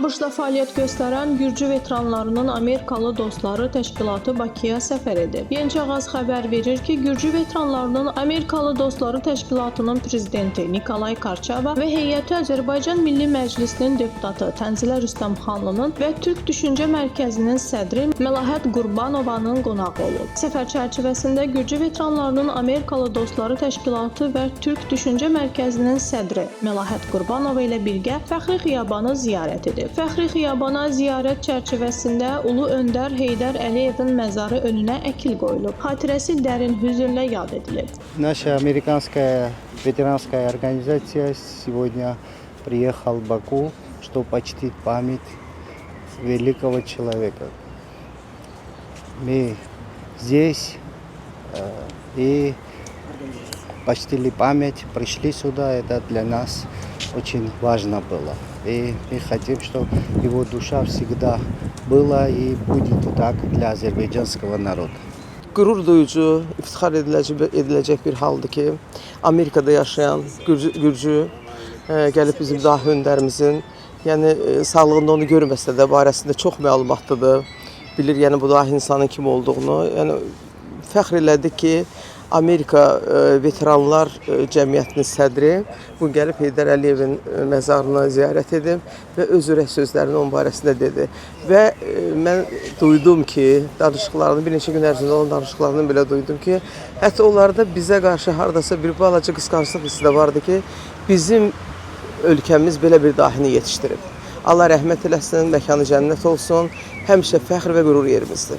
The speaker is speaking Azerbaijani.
ABŞ-da fəaliyyət göstərən Gürcü veteranlarının Amerikalı dostları təşkilatı Bakıya səfər edib. Yenicəğaz xəbər verir ki, Gürcü veteranlarının Amerikalı dostları təşkilatının prezidenti Nikolay Karçava və heyəti Azərbaycan Milli Məclisinin deputatı Tənzilə Rüstəmxanlının və Türk Düşüncə Mərkəzinin sədri Məlahət Qurbanovanın qonağı olub. Səfər çərçivəsində Gürcü veteranlarının Amerikalı dostları təşkilatı və Türk Düşüncə Mərkəzinin sədri Məlahət Qurbanova ilə birgə Fəxri Xiyabanı ziyarət edib. Fəxri Xiyabana ziyarət çərçivəsində Ulu Öndər Heydər Əliyevin məzarı önünə əkil qoyulub. Xatirəsi dərin hüznlə yad edilib. Наша американская ветеранская организация сегодня приехала в Баку, чтобы почтить память великого человека. Мы здесь и почтили память, пришли сюда, это для нас очень важно было. И мы хотим, чтобы его душа всегда была и будет так для азерbaycanского народа. Qürur duyucu, iftixar ediləcək bir haldır ki, Amerikada yaşayan Gürcü gəlib bizim dahi öndərimizin, sağlığında onu görməsə də barəsində çox məlumatlıdır. Bilir, bu dahi insanın kim olduğunu. Fəxr elədik ki, Amerika Veteranlar Cəmiyyətinin sədri bu gəlib Heydər Əliyevin məzarını ziyarət edib və öz ürək sözlərini onun barəsində dedi. Və mən duydum ki, bir neçə gün ərzində olan danışıqlarını belə duydum ki, hətta onlarda bizə qarşı haradasa bir balaca qısqanclıq hissi də vardı ki, bizim ölkəmiz belə bir dahini yetişdirib. Allah rəhmət eləsin, məkanı cənnət olsun, həmişə fəxr və qürur yerimizdir.